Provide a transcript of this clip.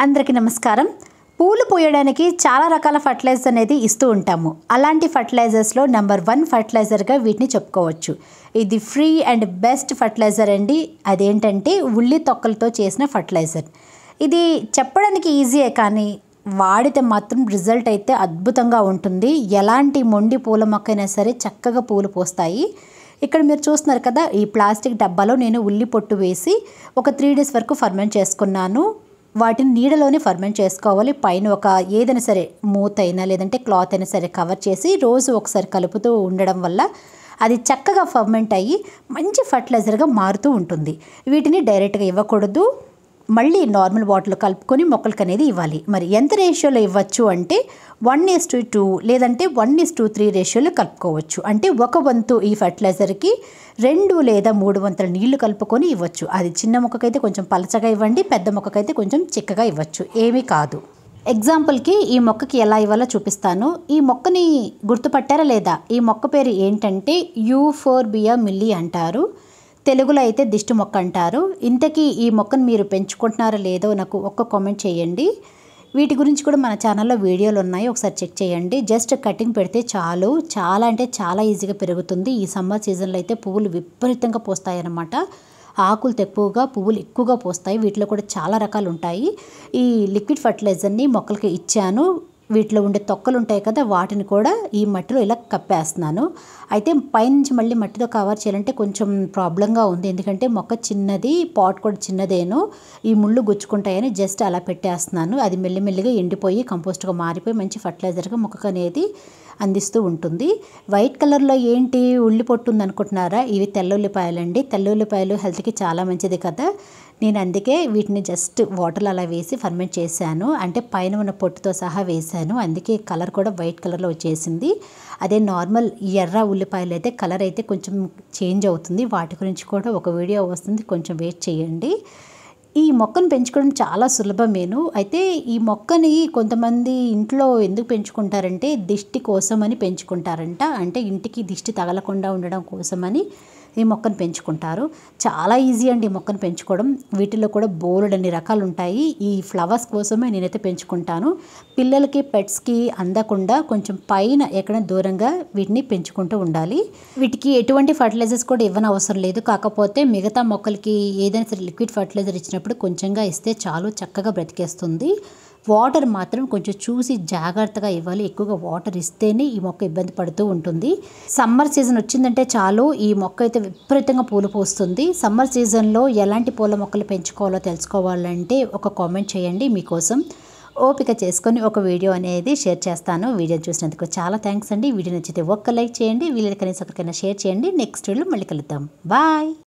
అందరికీ నమస్కారం. పూలు పోయడానికి చాలా రకాల ఫర్టిలైజర్స్ అనేది ఇస్తూ ఉంటాము. అలాంటి ఫర్టిలైజర్స్లో నెంబర్ 1 ఫర్టిలైజర్గా వీటిని చెప్పుకోవచ్చు. ఇది ఫ్రీ అండ్ బెస్ట్ ఫర్టిలైజర్ అండి. అదేంటంటే ఉల్లి తొక్కలతో చేసిన ఫర్టిలైజర్. ఇది చెప్పడానికి ఈజీయే కానీ వాడితే మాత్రం రిజల్ట్ అయితే అద్భుతంగా ఉంటుంది. ఎలాంటి మొండి పూల మొక్కైనా సరే చక్కగా పూలు పోస్తాయి. ఇక్కడ మీరు చూస్తున్నారు కదా, ఈ ప్లాస్టిక్ డబ్బాలో నేను ఉల్లి పొట్టు వేసి ఒక 3 days వరకు ఫర్మెంట్ చేసుకున్నాను. వాటిని నీడలోనే ఫర్మెంట్ చేసుకోవాలి. పైన ఒక ఏదైనా సరే మూత అయినా లేదంటే క్లాత్ అయినా సరే కవర్ చేసి రోజు ఒకసారి కలుపుతూ ఉండడం వల్ల అది చక్కగా ఫర్మెంట్ అయ్యి మంచి ఫర్టిలైజర్గా మారుతూ ఉంటుంది. వీటిని డైరెక్ట్గా ఇవ్వకూడదు, మళ్ళీ నార్మల్ వాటర్లో కలుపుకొని మొక్కలకి అనేది ఇవ్వాలి. మరి ఎంత రేషియోలో ఇవ్వచ్చు అంటే 1:2 లేదంటే 1:3 రేషియోలో కలుపుకోవచ్చు. అంటే ఒక వంతు ఈ ఫర్టిలైజర్కి 2 లేదా 3 వంతుల నీళ్లు కలుపుకొని ఇవ్వచ్చు. అది చిన్న మొక్కకైతే కొంచెం పలచగా ఇవ్వండి, పెద్ద మొక్కకైతే కొంచెం చిక్కగా ఇవ్వచ్చు, ఏమీ కాదు. ఎగ్జాంపుల్కి ఈ మొక్కకి ఎలా ఇవ్వాలో చూపిస్తాను. ఈ మొక్కని గుర్తుపట్టారా లేదా? ఈ మొక్క పేరు ఏంటంటే యూఫోర్బియా మిల్లీ అంటారు. తెలుగులో అయితే దిష్టి మొక్క అంటారు. ఇంతకీ ఈ మొక్కను మీరు పెంచుకుంటున్నారో లేదో నాకు ఒక్క కామెంట్ చేయండి. వీటి గురించి కూడా మన ఛానల్లో వీడియోలు ఉన్నాయి, ఒకసారి చెక్ చేయండి. జస్ట్ కటింగ్ పెడితే చాలు, చాలా అంటే చాలా ఈజీగా పెరుగుతుంది. ఈ సమ్మర్ సీజన్లో అయితే పువ్వులు విపరీతంగా పోస్తాయి అన్నమాట. ఆకులు తక్కువగా, పువ్వులు ఎక్కువగా పోస్తాయి. వీటిలో కూడా చాలా రకాలు ఉంటాయి. ఈ లిక్విడ్ ఫర్టిలైజర్ని మొక్కలకి ఇచ్చాను. వీటిలో ఉండే తొక్కలు ఉంటాయి కదా, వాటిని కూడా ఈ మట్టిలో ఇలా కప్పేస్తున్నాను. అయితే పైనుంచి మళ్ళీ మట్టితో కవర్ చేయాలంటే కొంచెం ప్రాబ్లంగా ఉంది, ఎందుకంటే మొక్క చిన్నది, పాట్ కూడా చిన్నదేను, ఈ ముళ్ళు గుచ్చుకుంటాయని జస్ట్ అలా పెట్టేస్తున్నాను. అది మెల్లిమెల్లిగా ఎండిపోయి కంపోస్ట్గా మారిపోయి మంచి ఫర్టిలైజర్గా మొక్కకు అనేది అందిస్తూ ఉంటుంది. వైట్ కలర్లో ఏంటి ఉల్లి పొట్టు ఉంది అనుకుంటున్నారా? ఇవి తెల్ల ఉల్లిపాయలండి. తెల్ల ఉల్లిపాయలు హెల్త్కి చాలా మంచిది కదా. నేను అందుకే వీటిని జస్ట్ వాటర్లో అలా వేసి ఫర్మెంట్ చేశాను. అంటే పైన ఉన్న పొట్టుతో సహా వేశాను, అందుకే కలర్ కూడా వైట్ కలర్లో వచ్చేసింది. అదే నార్మల్ ఎర్ర ఉల్లిపాయలు అయితే కలర్ అయితే కొంచెం చేంజ్ అవుతుంది. వాటి గురించి కూడా ఒక వీడియో వస్తుంది, కొంచెం వెయిట్ చేయండి. ఈ మొక్కను పెంచుకోవడం చాలా సులభమేను. అయితే ఈ మొక్కని కొంతమంది ఇంట్లో ఎందుకు పెంచుకుంటారంటే దిష్టి కోసం అని పెంచుకుంటారంట. అంటే ఇంటికి దిష్టి తగలకుండా ఉండడం కోసమని ఈ మొక్కను పెంచుకుంటారు. చాలా ఈజీ అండి ఈ మొక్కను పెంచుకోవడం. వీటిలో కూడా బోలెడన్ని రకాలు ఉంటాయి. ఈ ఫ్లవర్స్ కోసమే నేనైతే పెంచుకుంటాను. పిల్లలకి, పెట్స్కి అందకుండా కొంచెం పైన ఎక్కడ దూరంగా వీటిని పెంచుకుంటూ ఉండాలి. వీటికి ఎటువంటి ఫర్టిలైజర్స్ కూడా ఇవ్వని అవసరం లేదు. కాకపోతే మిగతా మొక్కలకి ఏదైనా సరే లిక్విడ్ ఫర్టిలైజర్ ఇచ్చినప్పుడు కొంచెంగా ఇస్తే చాలు, చక్కగా బ్రతికేస్తుంది. వాటర్ మాత్రం కొంచెం చూసి జాగ్రత్తగా ఇవ్వాలి. ఎక్కువగా వాటర్ ఇస్తేనే ఈ మొక్క ఇబ్బంది పడుతూ ఉంటుంది. సమ్మర్ సీజన్ వచ్చిందంటే చాలు, ఈ మొక్క అయితే విపరీతంగా పూలు పోస్తుంది. సమ్మర్ సీజన్లో ఎలాంటి పూల మొక్కలు పెంచుకోవాలో తెలుసుకోవాలంటే ఒక కామెంట్ చేయండి. మీకోసం ఓపిక చేసుకొని ఒక వీడియో అనేది షేర్ చేస్తాను. వీడియో చూసినందుకు చాలా థ్యాంక్స్ అండి. వీడియో నచ్చితే ఒక్క లైక్ చేయండి, వీళ్ళకి కనీసం ఒకరికైనా షేర్ చేయండి. నెక్స్ట్ వీడియోలో మళ్ళీ కలుద్దాం. బాయ్.